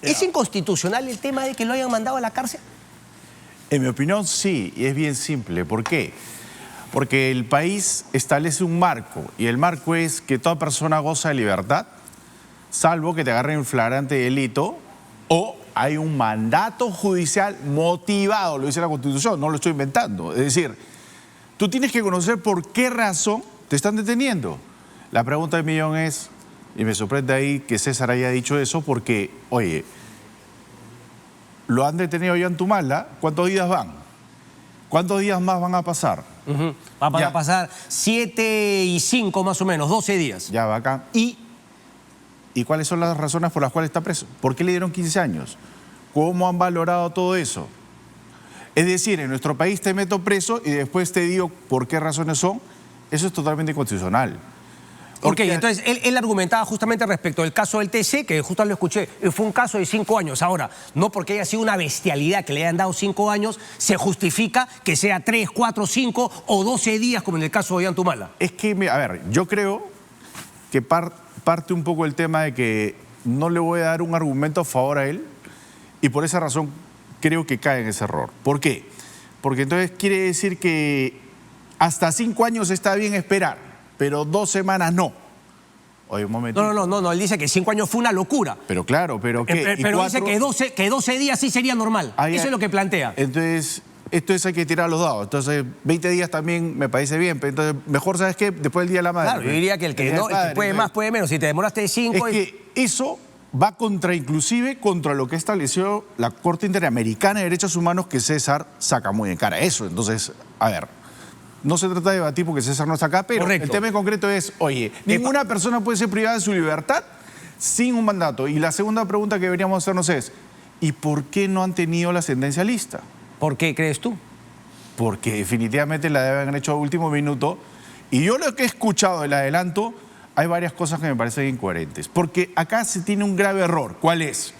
¿Es inconstitucional el tema de que lo hayan mandado a la cárcel? En mi opinión, sí, y es bien simple. ¿Por qué? Porque el país establece un marco, y el marco es que toda persona goza de libertad, salvo que te agarren en flagrante delito, o hay un mandato judicial motivado, lo dice la Constitución, no lo estoy inventando. Es decir, tú tienes que conocer por qué razón te están deteniendo. La pregunta del millón es, y me sorprende ahí que César haya dicho eso, porque, oye, lo han detenido ya en Tumala, ¿cuántos días van? ¿Cuántos días más van a pasar? Van a pasar 7 y 5 más o menos, 12 días. Ya, bacán. ¿Y cuáles son las razones por las cuales está preso? ¿Por qué le dieron 15 años? ¿Cómo han valorado todo eso? Es decir, en nuestro país te meto preso y después te digo por qué razones son. Eso es totalmente inconstitucional. Ok, entonces él argumentaba justamente respecto del caso del TC, que justo lo escuché, fue un caso de 5 años. Ahora, no porque haya sido una bestialidad que le hayan dado 5 años, se justifica que sea 3, 4, 5 o 12 días, como en el caso de Ollantumala. Es que, a ver, yo creo que parte un poco el tema de que no le voy a dar un argumento a favor a él, y por esa razón creo que cae en ese error. ¿Por qué? Porque entonces quiere decir que hasta 5 años está bien esperar, pero 2 semanas no. Oye, un momento. No, él dice que 5 años fue una locura. Pero claro, pero ¿qué? Pero dice que 12 días sí sería normal. Eso es lo que plantea. Entonces hay que tirar los dados. Entonces, 20 días también me parece bien. Pero entonces, mejor, ¿sabes qué? Después del Día de la Madre. Claro, yo diría que el que puede más, puede menos. Si te demoraste 5... Es que eso va inclusive contra lo que estableció la Corte Interamericana de Derechos Humanos, que César saca muy en cara eso. Entonces, a ver, no se trata de debatir porque César no está acá, pero correcto. El tema en concreto es, oye, ninguna persona puede ser privada de su libertad sin un mandato. Y la segunda pregunta que deberíamos hacernos es, ¿y por qué no han tenido la sentencia lista? ¿Por qué crees tú? Porque definitivamente la deben haber hecho a último minuto. Y yo lo que he escuchado del adelanto, hay varias cosas que me parecen incoherentes. Porque acá se tiene un grave error. ¿Cuál es?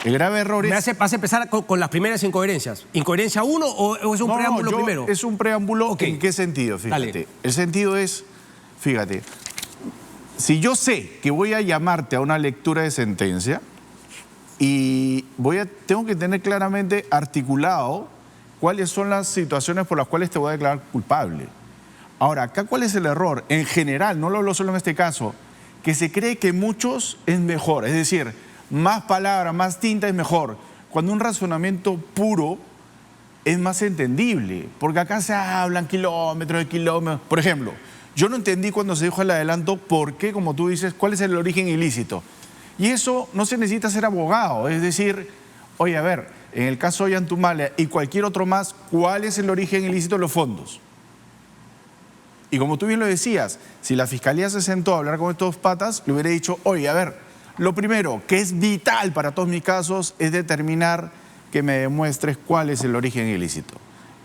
El grave error es... ¿Vas a empezar con las primeras incoherencias? ¿Incoherencia 1 o es un preámbulo primero? Es un preámbulo. Okay. ¿En qué sentido? Fíjate. Dale. El sentido es, fíjate, si yo sé que voy a llamarte a una lectura de sentencia y tengo que tener claramente articulado cuáles son las situaciones por las cuales te voy a declarar culpable. Ahora, acá, ¿cuál es el error? En general, no lo hablo solo en este caso, que se cree que muchos es mejor, es decir, más palabras, más tinta es mejor, cuando un razonamiento puro es más entendible, porque acá se hablan kilómetros de kilómetros. Por ejemplo, yo no entendí cuando se dijo el adelanto por qué, como tú dices, cuál es el origen ilícito. Y eso no se necesita ser abogado, es decir, oye, a ver, en el caso de Ollantumala y cualquier otro más, ¿cuál es el origen ilícito de los fondos? Y como tú bien lo decías, si la Fiscalía se sentó a hablar con estos patas, le hubiera dicho, oye, a ver, lo primero, que es vital para todos mis casos, es determinar que me demuestres cuál es el origen ilícito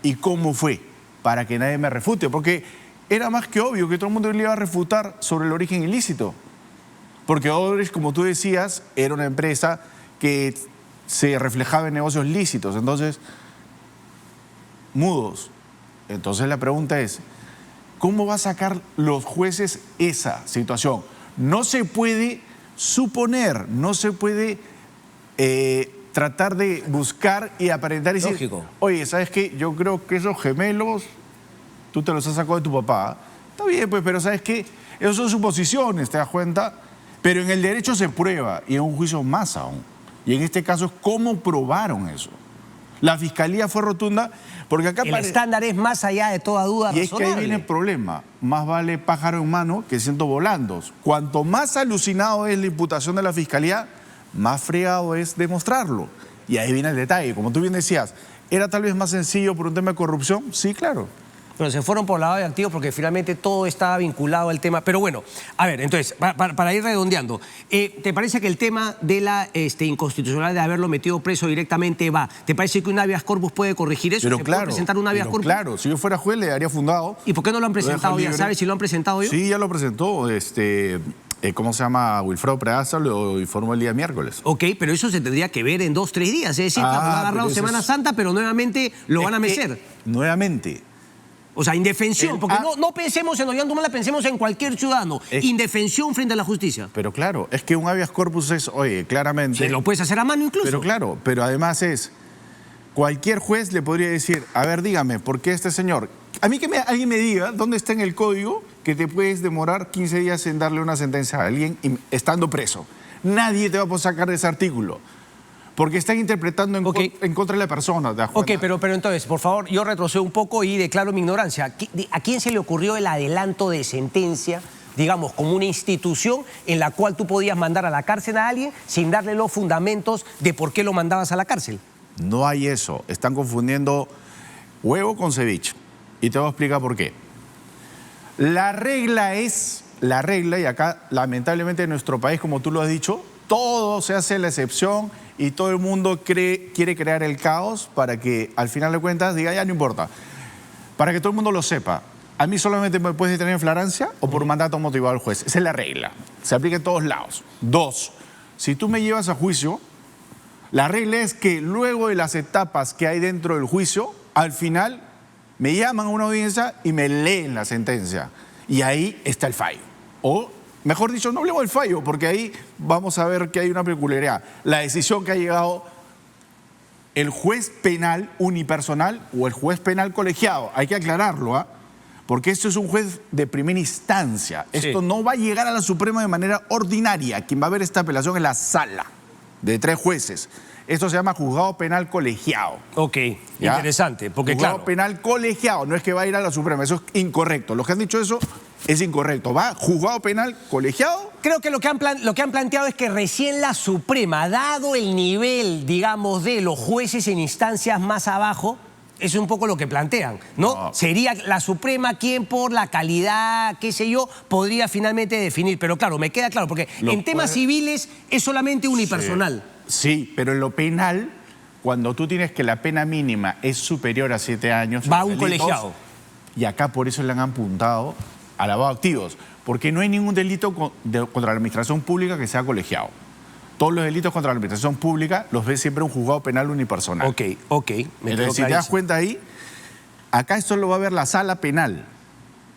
y cómo fue, para que nadie me refute, porque era más que obvio que todo el mundo le iba a refutar sobre el origen ilícito, porque Odebrecht, como tú decías, era una empresa que se reflejaba en negocios lícitos, entonces, mudos. Entonces la pregunta es, ¿cómo va a sacar los jueces esa situación? No se puede suponer, no se puede tratar de buscar y aparentar y decir, lógico. Oye, ¿sabes qué? Yo creo que esos gemelos, tú te los has sacado de tu papá. Está bien, pues, pero ¿sabes qué? Esas son suposiciones, ¿te das cuenta? Pero en el derecho se prueba y en un juicio más aún. Y en este caso es cómo probaron eso. La Fiscalía fue rotunda porque acá... El estándar es más allá de toda duda razonable. Y es que ahí viene el problema. Más vale pájaro en mano que ciento volando. Cuanto más alucinado es la imputación de la Fiscalía, más fregado es demostrarlo. Y ahí viene el detalle. Como tú bien decías, ¿era tal vez más sencillo por un tema de corrupción? Sí, claro. Pero se fueron por lavado de activos porque finalmente todo estaba vinculado al tema. Pero bueno, a ver, entonces, para ir redondeando, ¿te parece que el tema de la inconstitucional de haberlo metido preso directamente va? ¿Te parece que un habeas corpus puede corregir eso? Pero ¿Se claro, puede presentar un habeas corpus? Claro, si yo fuera juez le daría fundado. ¿Y por qué no lo han presentado ya? ¿Sabes si lo han presentado yo? Sí, ya lo presentó, ¿cómo se llama? Wilfredo Preaza lo informó el día miércoles. Ok, pero eso se tendría que ver en 2 o 3 días. Es decir, lo ha agarrado Semana Santa, pero nuevamente lo van a mecer. Nuevamente, O sea, indefensión, porque no pensemos en Ollanta, pensemos en cualquier ciudadano. Indefensión frente a la justicia. Pero claro, es que un habeas corpus es, oye, claramente... Sí, lo puedes hacer a mano incluso. Pero claro, pero además es... Cualquier juez le podría decir, a ver, dígame, ¿por qué este señor? A mí que alguien me diga dónde está en el código que te puedes demorar 15 días en darle una sentencia a alguien estando preso. Nadie te va a poder sacar de ese artículo. Porque están interpretando en contra de la persona. Ok, pero entonces, por favor, yo retrocedo un poco y declaro mi ignorancia. ¿A quién se le ocurrió el adelanto de sentencia, digamos, como una institución en la cual tú podías mandar a la cárcel a alguien sin darle los fundamentos de por qué lo mandabas a la cárcel? No hay eso. Están confundiendo huevo con ceviche. Y te voy a explicar por qué. La regla, y acá lamentablemente en nuestro país, como tú lo has dicho, todo se hace la excepción y todo el mundo quiere crear el caos para que al final de cuentas diga, ya no importa. Para que todo el mundo lo sepa, a mí solamente me puedes detener en flagrancia o por un mandato motivado al juez. Esa es la regla. Se aplica en todos lados. 2, si tú me llevas a juicio, la regla es que luego de las etapas que hay dentro del juicio, al final me llaman a una audiencia y me leen la sentencia. Y ahí está el fallo. O, mejor dicho, no hablemos del fallo, porque ahí vamos a ver que hay una peculiaridad. La decisión que ha llegado el juez penal unipersonal o el juez penal colegiado. Hay que aclararlo, ¿ah? Porque esto es un juez de primera instancia. Sí. Esto no va a llegar a la Suprema de manera ordinaria. Quien va a ver esta apelación es la sala de 3 jueces. Esto se llama juzgado penal colegiado. Ok, ¿ya? Interesante, porque juzgado penal colegiado, no es que va a ir a la Suprema, eso es incorrecto. Los que han dicho eso es incorrecto. Va juzgado penal colegiado. Creo que lo que han planteado es que recién la Suprema, dado el nivel, digamos, de los jueces en instancias más abajo, es un poco lo que plantean, ¿no? Sería la Suprema quien por la calidad, qué sé yo, podría finalmente definir. Pero claro, me queda claro, porque en temas civiles es solamente unipersonal. Sí, pero en lo penal, cuando tú tienes que la pena mínima es superior a 7 años... Va a un colegiado. Y acá por eso le han apuntado a lavado de activos, porque no hay ningún delito contra la administración pública que sea colegiado. Todos los delitos contra la administración pública los ve siempre un juzgado penal unipersonal. Ok. Entonces, si te das cuenta ahí, acá esto lo va a ver la Sala Penal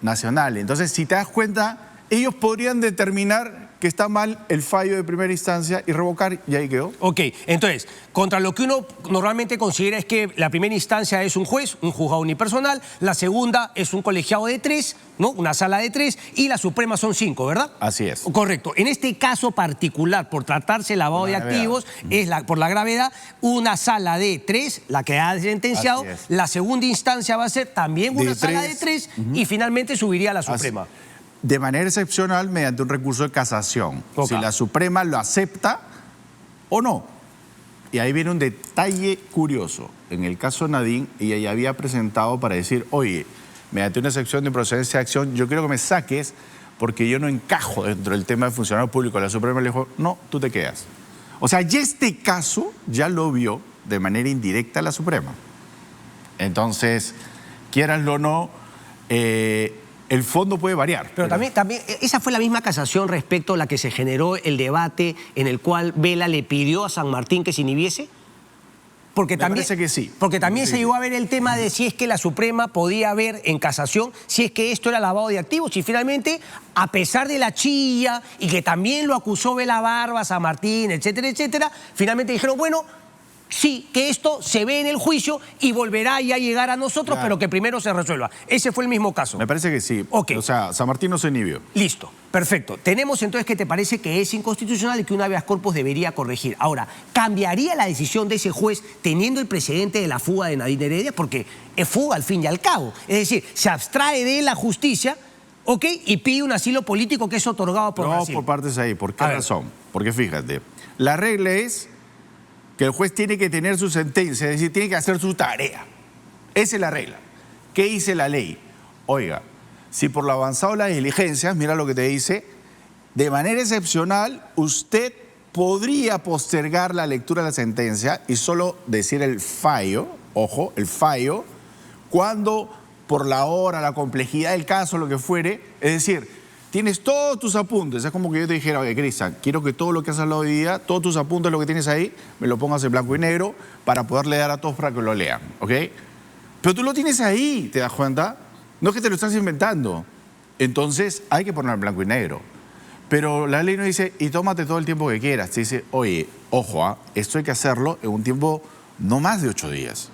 Nacional. Entonces, si te das cuenta, ellos podrían determinar que está mal el fallo de primera instancia y revocar, y ahí quedó. Ok, entonces, contra lo que uno normalmente considera es que la primera instancia es un juez, un juzgado unipersonal, la segunda es un colegiado de 3, ¿no? Una sala de 3, y la Suprema son 5, ¿verdad? Así es. Correcto. En este caso particular, por tratarse de lavado de activos, es por la gravedad, una sala de 3, la que ha sentenciado, la segunda instancia va a ser también una sala de 3, y finalmente subiría a la Suprema. De manera excepcional mediante un recurso de casación. Si la Suprema lo acepta o no. Y ahí viene un detalle curioso. En el caso Nadine, ella ya había presentado para decir, oye, mediante una excepción de procedencia de acción, yo quiero que me saques porque yo no encajo dentro del tema de funcionario público. La Suprema le dijo, no, tú te quedas. O sea, ya este caso ya lo vio de manera indirecta la Suprema. Entonces, quieranlo o no, el fondo puede variar. Pero también, esa fue la misma casación respecto a la que se generó el debate en el cual Vela le pidió a San Martín que se inhibiese. Porque también, parece que sí. Porque también se llegó a ver el tema de si es que la Suprema podía ver en casación si es que esto era lavado de activos. Y finalmente, a pesar de la chilla y que también lo acusó Vela Barba, San Martín, etcétera, etcétera, finalmente dijeron, bueno, sí, que esto se ve en el juicio y volverá ya a llegar a nosotros, pero que primero se resuelva. Ese fue el mismo caso. Me parece que sí. Okay. O sea, San Martín no se inhibió. Listo, perfecto. Tenemos entonces que te parece que es inconstitucional y que un habeas corpus debería corregir. Ahora, ¿cambiaría la decisión de ese juez teniendo el precedente de la fuga de Nadine Heredia? Porque es fuga al fin y al cabo. Es decir, se abstrae de la justicia, ¿ok? Y pide un asilo político que es otorgado por Brasil. No, por partes ahí. ¿Por qué razón? Porque fíjate, la regla es que el juez tiene que tener su sentencia, es decir, tiene que hacer su tarea. Esa es la regla. ¿Qué dice la ley? Oiga, si por lo avanzado de las diligencias, mira lo que te dice, de manera excepcional, usted podría postergar la lectura de la sentencia y solo decir el fallo, ojo, el fallo, cuando por la hora, la complejidad del caso, lo que fuere, es decir, tienes todos tus apuntes. Es como que yo te dijera, oye, Cristian, quiero que todo lo que has hablado hoy día, todos tus apuntes, lo que tienes ahí, me lo pongas en blanco y negro para poderle dar a todos para que lo lean, ¿ok? Pero tú lo tienes ahí, ¿te das cuenta? No es que te lo estás inventando. Entonces hay que poner en blanco y negro. Pero la ley no dice, y tómate todo el tiempo que quieras. Te dice, oye, ojo, esto hay que hacerlo en un tiempo no más de 8 días.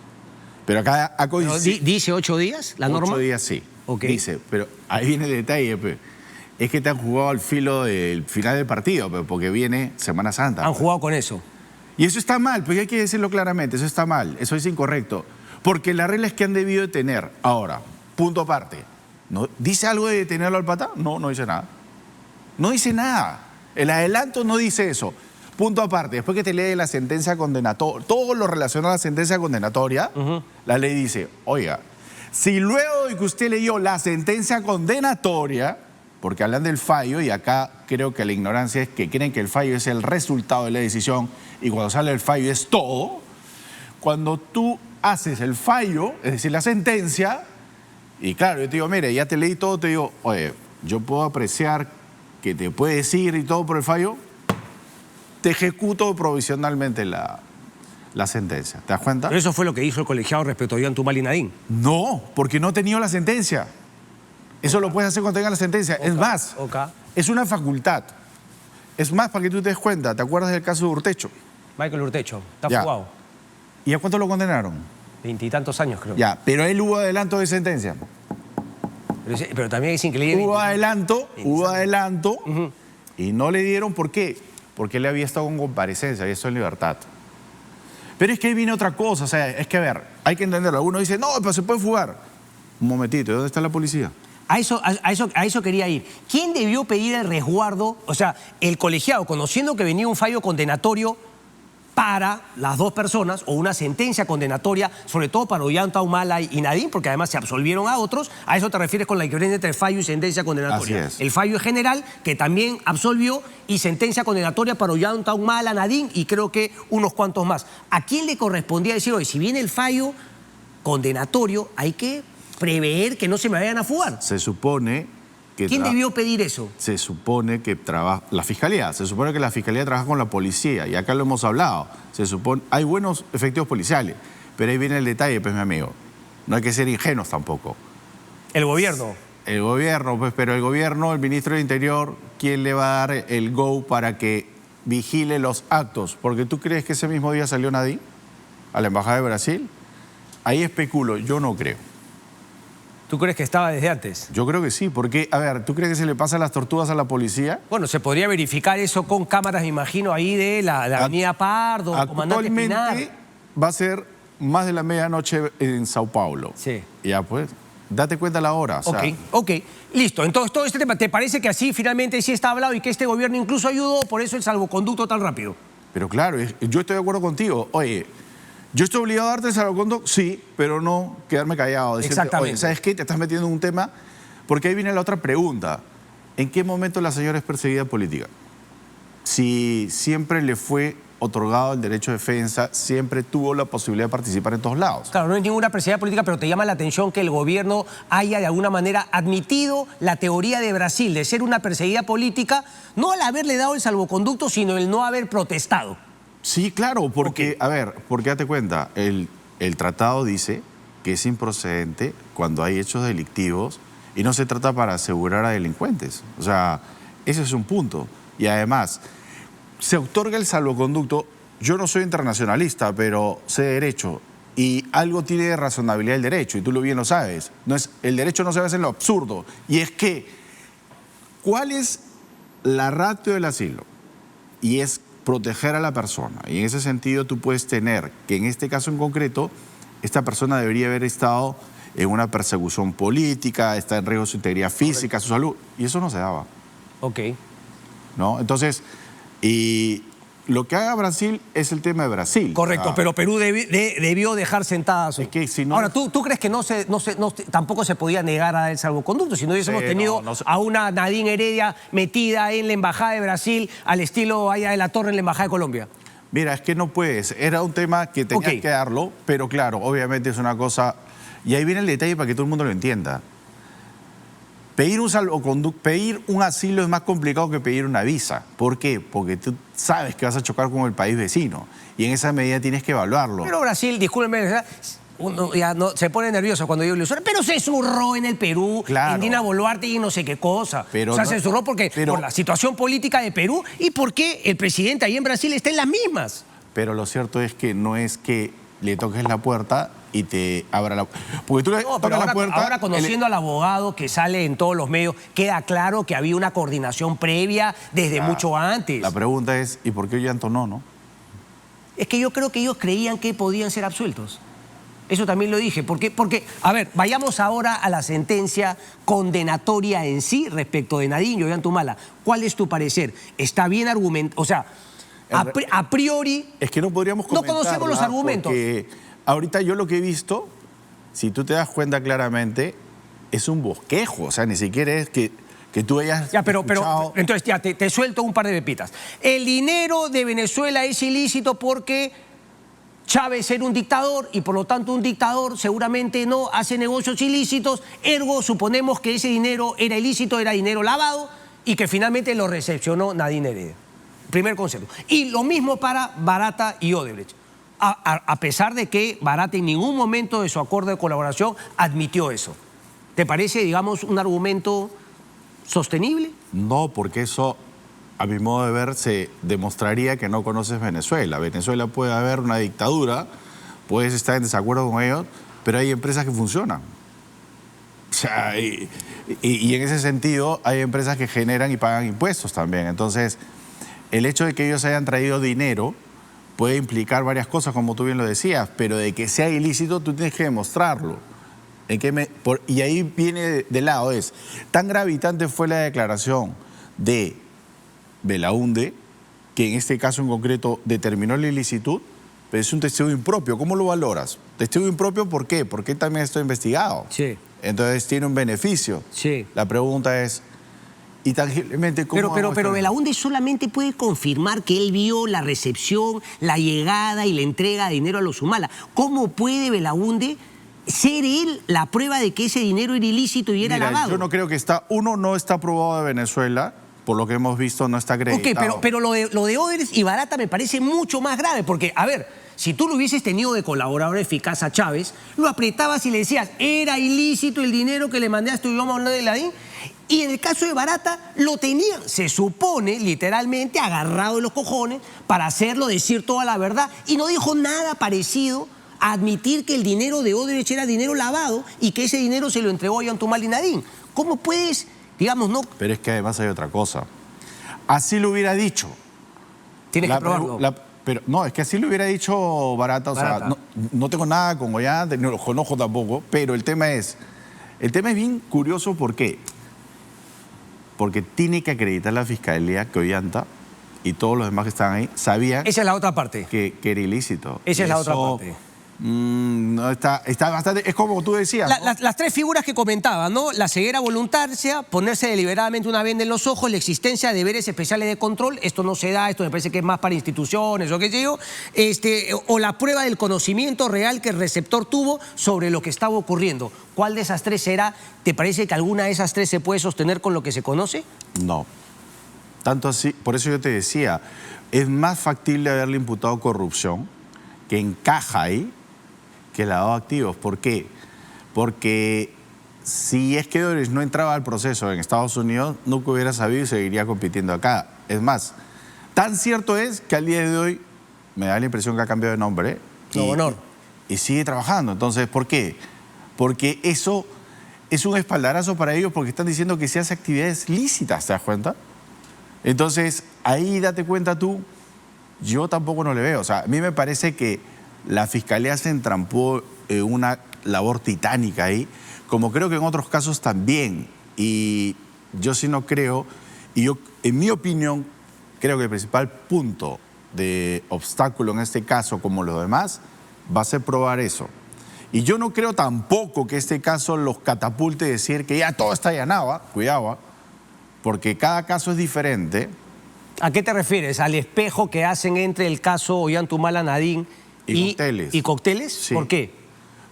Pero acá ha coincidido. ¿Dice 8 días la norma? 8 días sí. Okay. Dice, pero ahí viene el detalle, pues. Es que te han jugado al filo del final del partido, pues, porque viene Semana Santa. Han pues. jugado con eso. Y eso está mal, pues hay que decirlo claramente, eso está mal, eso es incorrecto. Porque la regla es que han debido detener. Ahora, punto aparte. ¿No? ¿Dice algo de detenerlo al pata? No, no dice nada. No dice nada. El adelanto no dice eso. Punto aparte, después que te lee la sentencia condenatoria, todo lo relacionado a la sentencia condenatoria, la ley dice, oiga, si luego de que usted leyó la sentencia condenatoria, porque hablan del fallo, y acá creo que la ignorancia es que creen que el fallo es el resultado de la decisión, y cuando sale el fallo es todo, cuando tú haces el fallo, es decir, la sentencia, y claro, yo te digo, mire, ya te leí todo, te digo, oye, yo puedo apreciar que te puedes ir y todo por el fallo, te ejecuto provisionalmente la sentencia. ¿Te das cuenta? Pero eso fue lo que hizo el colegiado respecto a Ollanta Humala y Nadine. No, porque no ha tenido la sentencia. Eso lo puedes hacer cuando tengas la sentencia. Es más, es una facultad. Es más, para que tú te des cuenta, ¿te acuerdas del caso de Urtecho? Michael Urtecho, está Ya. fugado. ¿Y a cuánto lo condenaron? 20 y tantos años, creo. Ya, pero él hubo adelanto de sentencia. Pero también es increíble. Hubo adelanto, y no le dieron, ¿por qué? Porque él había estado con comparecencia, había estado en libertad. Pero es que ahí viene otra cosa, o sea, es que a ver, hay que entenderlo. Uno dice, no, pero se puede fugar. Un momentito, ¿dónde está la policía? A eso quería ir. ¿Quién debió pedir el resguardo? O sea, el colegiado, conociendo que venía un fallo condenatorio para las dos personas, o una sentencia condenatoria, sobre todo para Ollanta Humala y Nadine, porque además se absolvieron a otros. A eso te refieres con la diferencia entre fallo y sentencia condenatoria. Así es. El fallo general, que también absolvió, y sentencia condenatoria para Ollanta Humala, Nadine, y creo que unos cuantos más. ¿A quién le correspondía decir, oye, si viene el fallo condenatorio, hay que prever que no se me vayan a fugar? Se supone que... ¿Quién debió pedir eso? Se supone que trabaja... La Fiscalía. Se supone que la Fiscalía trabaja con la policía. Y acá lo hemos hablado. Se supone... Hay buenos efectivos policiales. Pero ahí viene el detalle, pues, mi amigo. No hay que ser ingenuos tampoco. El gobierno. El gobierno, pues, pero el gobierno, el ministro del Interior, ¿quién le va a dar el go para que vigile los actos? Porque tú crees que ese mismo día salió Nadine a la Embajada de Brasil. Ahí especulo. Yo no creo. ¿Tú crees que estaba desde antes? Yo creo que sí, porque, a ver, ¿tú crees que se le pasan las tortugas a la policía? Bueno, se podría verificar eso con cámaras, me imagino, ahí de la Avenida Pardo, Comandante Pinar. Actualmente va a ser más de la medianoche en Sao Paulo. Sí. Ya, pues, date cuenta la hora. O sea, Ok, listo. Entonces, todo este tema, ¿te parece que así finalmente sí está hablado y que este gobierno incluso ayudó, por eso el salvoconducto tan rápido? Pero claro, yo estoy de acuerdo contigo. Oye, ¿yo estoy obligado a darte el salvoconducto? Sí, pero no quedarme callado. Decirte, Exactamente. oye, ¿sabes qué? Te estás metiendo en un tema. Porque ahí viene la otra pregunta. ¿En qué momento la señora es perseguida política? Si siempre le fue otorgado el derecho de defensa, siempre tuvo la posibilidad de participar en todos lados. Claro, no es ninguna perseguida política, pero te llama la atención que el gobierno haya de alguna manera admitido la teoría de Brasil de ser una perseguida política, no al haberle dado el salvoconducto, sino el no haber protestado. Sí, claro, porque, a ver, porque date cuenta, el tratado dice que es improcedente cuando hay hechos delictivos y no se trata para asegurar a delincuentes. O sea, ese es un punto. Y además, se otorga el salvoconducto. Yo no soy internacionalista, pero sé derecho. Y algo tiene de razonabilidad el derecho, y tú bien lo sabes. El derecho no se basa en lo absurdo. Y es que, ¿cuál es la ratio del asilo? Y es proteger a la persona. Y en ese sentido tú puedes tener que en este caso en concreto, esta persona debería haber estado en una persecución política, está en riesgo su integridad física, su salud. Y eso no se daba. Ok. ¿No? Entonces, y lo que haga Brasil es el tema de Brasil. Correcto, pero Perú debió dejar sentada a su... Es que si no... Ahora, ¿tú crees que tampoco se podía negar a dar el salvoconducto? Si no hubiésemos tenido a una Nadine Heredia metida en la Embajada de Brasil al estilo Aya de la Torre en la Embajada de Colombia. Mira, es que no puedes. Era un tema que tenía que darlo, pero claro, obviamente es una cosa... Y ahí viene el detalle para que todo el mundo lo entienda. Pedir un salvoconducto, pedir un asilo es más complicado que pedir una visa. ¿Por qué? Porque tú sabes que vas a chocar con el país vecino y en esa medida tienes que evaluarlo. Pero Brasil, discúlpeme, uno ya no, se pone nervioso cuando digo ilusora, pero se zurró en el Perú, Claro. en Dina Boluarte y no sé qué cosa. Pero o sea, no- se zurró porque pero- por la situación política de Perú y porque el presidente ahí en Brasil está en las mismas. Pero lo cierto es que no es que le toques la puerta y te abra la... Porque tú le No, tocas pero la puerta... ahora conociendo al abogado que sale en todos los medios, queda claro que había una coordinación previa desde mucho antes. La pregunta es, ¿y por qué Ollanta no? Es que yo creo que ellos creían que podían ser absueltos. Eso también lo dije. Porque, a ver, vayamos ahora a la sentencia condenatoria en sí respecto de Nadine y Ollantumala. ¿Cuál es tu parecer? ¿Está bien argumentado? O sea, a priori... Es que no podríamos No conocemos los argumentos. Porque ahorita yo lo que he visto, si tú te das cuenta claramente, es un bosquejo. O sea, ni siquiera es que tú hayas Ya, pero escuchado... entonces ya te suelto un par de pepitas. El dinero de Venezuela es ilícito porque Chávez era un dictador y por lo tanto un dictador seguramente no hace negocios ilícitos, ergo suponemos que ese dinero era ilícito, era dinero lavado y que finalmente lo recepcionó Nadine Heredia. Primer concepto. Y lo mismo para Barata y Odebrecht. A pesar de que Barata en ningún momento de su acuerdo de colaboración admitió eso. ¿Te parece, digamos, un argumento sostenible? No, porque eso, a mi modo de ver, se demostraría que no conoces Venezuela. Venezuela puede haber una dictadura, puedes estar en desacuerdo con ellos, pero hay empresas que funcionan. O sea, y en ese sentido hay empresas que generan y pagan impuestos también. Entonces, el hecho de que ellos hayan traído dinero puede implicar varias cosas, como tú bien lo decías, pero de que sea ilícito tú tienes que demostrarlo. Y ahí viene de lado, tan gravitante fue la declaración de Belaúnde, que en este caso en concreto determinó la ilicitud, pero es un testigo impropio. ¿Cómo lo valoras? Testigo impropio, ¿por qué? Porque también está investigado. Sí. Entonces tiene un beneficio. Sí. La pregunta es, ¿y tangiblemente cómo? Pero Belaúnde solamente puede confirmar que él vio la recepción, la llegada y la entrega de dinero a los Humala. ¿Cómo puede Belaúnde ser él la prueba de que ese dinero era ilícito y era lavado? Yo no creo que no está aprobado de Venezuela, por lo que hemos visto no está acreditado. Ok, pero lo de Odebrecht y Barata me parece mucho más grave, porque, a ver, si tú lo hubieses tenido de colaborador eficaz a Chávez, lo apretabas y le decías, era ilícito el dinero que le mandé a este idioma de Ladín, y en el caso de Barata lo tenían, se supone, literalmente, agarrado de los cojones para hacerlo, decir toda la verdad, y no dijo nada parecido a admitir que el dinero de Odebrecht era dinero lavado y que ese dinero se lo entregó a Ollantumala y Nadine. ¿Cómo puedes, digamos, no? Pero es que además hay otra cosa. Así lo hubiera dicho. Tienes que probarlo. Pero no, es que así lo hubiera dicho Barata. O sea, no tengo nada con Ollanta, ni los conozco tampoco, pero el tema es bien curioso. ¿Por qué? Porque tiene que acreditar la Fiscalía que Ollanta y todos los demás que están ahí sabían Esa es la otra parte. que era ilícito. Esa es la otra Eso, parte. No está bastante... Es como tú decías, ¿no? Las tres figuras que comentaba, ¿no? La ceguera voluntaria, ponerse deliberadamente una venda en los ojos, la existencia de deberes especiales de control, esto no se da, esto me parece que es más para instituciones o qué sé yo, o la prueba del conocimiento real que el receptor tuvo sobre lo que estaba ocurriendo. ¿Cuál de esas tres será? ¿Te parece que alguna de esas tres se puede sostener con lo que se conoce? No. Tanto así, por eso yo te decía, es más factible haberle imputado corrupción, que encaja ahí, que lavado de activos. ¿Por qué? Porque si es que Odebrecht no entraba al proceso en Estados Unidos, nunca hubiera sabido y seguiría compitiendo acá. Es más, tan cierto es que al día de hoy me da la impresión que ha cambiado de nombre. Y sigue trabajando. Entonces, ¿por qué? Porque eso es un espaldarazo para ellos porque están diciendo que se hace actividades lícitas, ¿te das cuenta? Entonces, ahí date cuenta tú, yo tampoco no le veo. O sea, a mí me parece que la Fiscalía se entrampó en una labor titánica ahí, como creo que en otros casos también. Y yo sí no creo, y yo, en mi opinión, creo que el principal punto de obstáculo en este caso, como los demás, va a ser probar eso. Y yo no creo tampoco que este caso los catapulte a decir que ya todo está allanado, cuidado, porque cada caso es diferente. ¿A qué te refieres? ¿Al espejo que hacen entre el caso Ollantumala Nadine y Cócteles? Sí. ¿Por qué?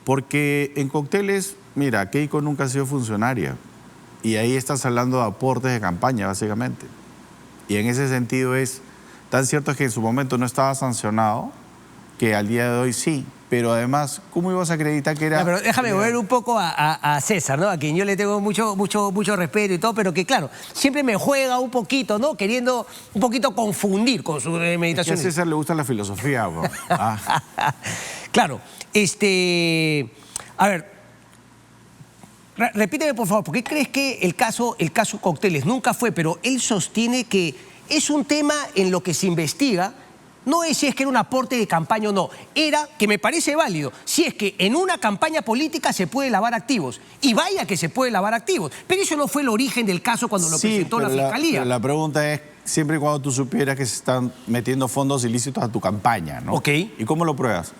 Porque en Cócteles, mira, Keiko nunca ha sido funcionaria. Y ahí estás hablando de aportes de campaña, básicamente. Y en ese sentido tan cierto es que en su momento no estaba sancionado que al día de hoy sí. Pero además, ¿cómo ibas a acreditar que era...? Ya, pero déjame volver un poco a César, ¿no? A quien yo le tengo mucho respeto y todo, pero que claro, siempre me juega un poquito, ¿no? Queriendo un poquito confundir con su meditación. Es que a César le gusta la filosofía, bro. Claro, a ver, repíteme por favor, ¿por qué crees que el caso Cócteles nunca fue, pero él sostiene que es un tema en lo que se investiga? No es si es que era un aporte de campaña o no, era, que me parece válido, si es que en una campaña política se puede lavar activos. Y vaya que se puede lavar activos. Pero eso no fue el origen del caso cuando lo presentó la Fiscalía. Pero la pregunta es, siempre y cuando tú supieras que se están metiendo fondos ilícitos a tu campaña, ¿no? Ok. ¿Y cómo lo pruebas?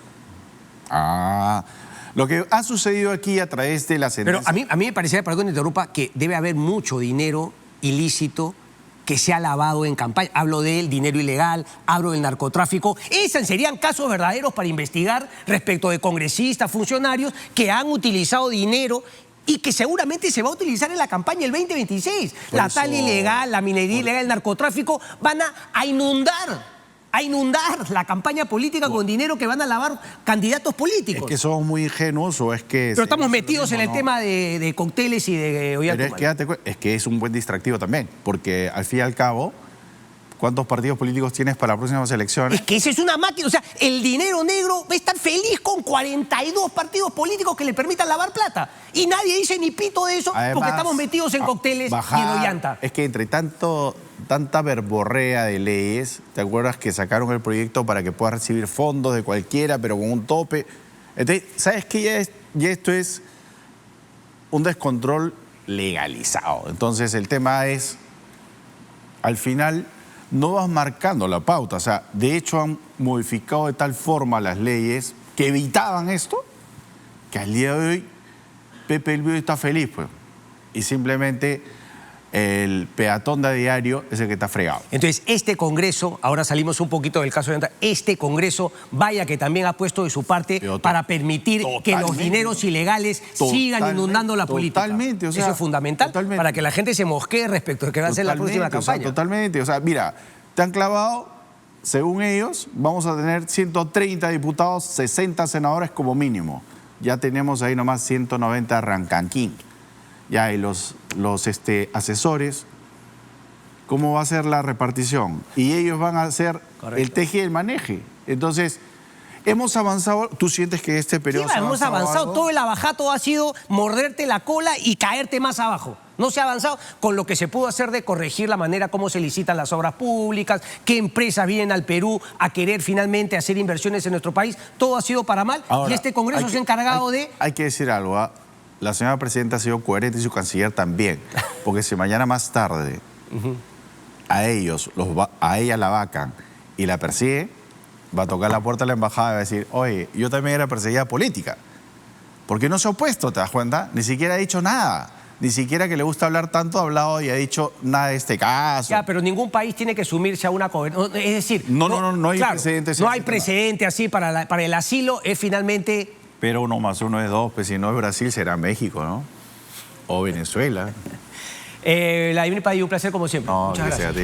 Lo que ha sucedido aquí a través de la sentencia... Pero a mí me parecía, perdón que interrumpa, que debe haber mucho dinero ilícito que se ha lavado en campaña. Hablo del dinero ilegal, hablo del narcotráfico. Esos serían casos verdaderos para investigar respecto de congresistas, funcionarios que han utilizado dinero y que seguramente se va a utilizar en la campaña el 2026. La tala ilegal, la minería ilegal, el narcotráfico van a inundar la campaña política con dinero que van a lavar candidatos políticos. ¿Es que somos muy ingenuos o es que...? Pero estamos metidos en el tema de Cócteles y de Ollanta. Es que es un buen distractivo también, porque al fin y al cabo, ¿cuántos partidos políticos tienes para las próximas elecciones? Es que esa es una máquina, o sea, el dinero negro va a estar feliz con 42 partidos políticos que le permitan lavar plata. Y nadie dice ni pito de eso. Además, porque estamos metidos en Cócteles y en Ollanta. Es que entre tanta verborrea de leyes, ¿te acuerdas que sacaron el proyecto para que puedas recibir fondos de cualquiera, pero con un tope? Entonces, ¿sabes qué? Ya esto es un descontrol legalizado. Entonces, el tema es, al final, no vas marcando la pauta. O sea, de hecho, han modificado de tal forma las leyes que evitaban esto, que al día de hoy Pepe El Bido está feliz, pues. Y simplemente el peatón de a diario es el que está fregado. Entonces, este Congreso, ahora salimos un poquito del caso de Ollanta, este Congreso, vaya que también ha puesto de su parte para permitir que los dineros ilegales sigan inundando la política. Totalmente. O sea, eso es fundamental para que la gente se mosquee respecto de que va a ser la próxima campaña. Totalmente. O sea, mira, te han clavado, según ellos, vamos a tener 130 diputados, 60 senadores como mínimo. Ya tenemos ahí nomás 190 rancanquín. Ya, y los asesores, ¿cómo va a ser la repartición? Y ellos van a hacer el teje y el maneje. Entonces, hemos avanzado. ¿Tú sientes que este periodo hemos avanzado? Algo? Todo el abajato ha sido morderte la cola y caerte más abajo. No se ha avanzado con lo que se pudo hacer de corregir la manera como se licitan las obras públicas, qué empresas vienen al Perú a querer finalmente hacer inversiones en nuestro país. Todo ha sido para mal. Ahora, y este Congreso se ha encargado de... Hay que decir algo, La señora presidenta ha sido coherente y su canciller también. Porque si mañana más tarde a ella la vacan y la persigue, va a tocar la puerta de la embajada y va a decir, oye, yo también era perseguida política. Porque no se ha opuesto, ¿te das cuenta? Ni siquiera ha dicho nada. Ni siquiera que le gusta hablar tanto ha hablado y ha dicho nada de este caso. Ya, pero ningún país tiene que sumirse a una cobertura. Es decir... No hay precedente. No hay precedente así para el asilo, es finalmente... Pero 1 más 1 es 2, pues si no es Brasil será México, ¿no? O Venezuela. Vladimir Padilla, un placer como siempre. No, muchas gracias a ti.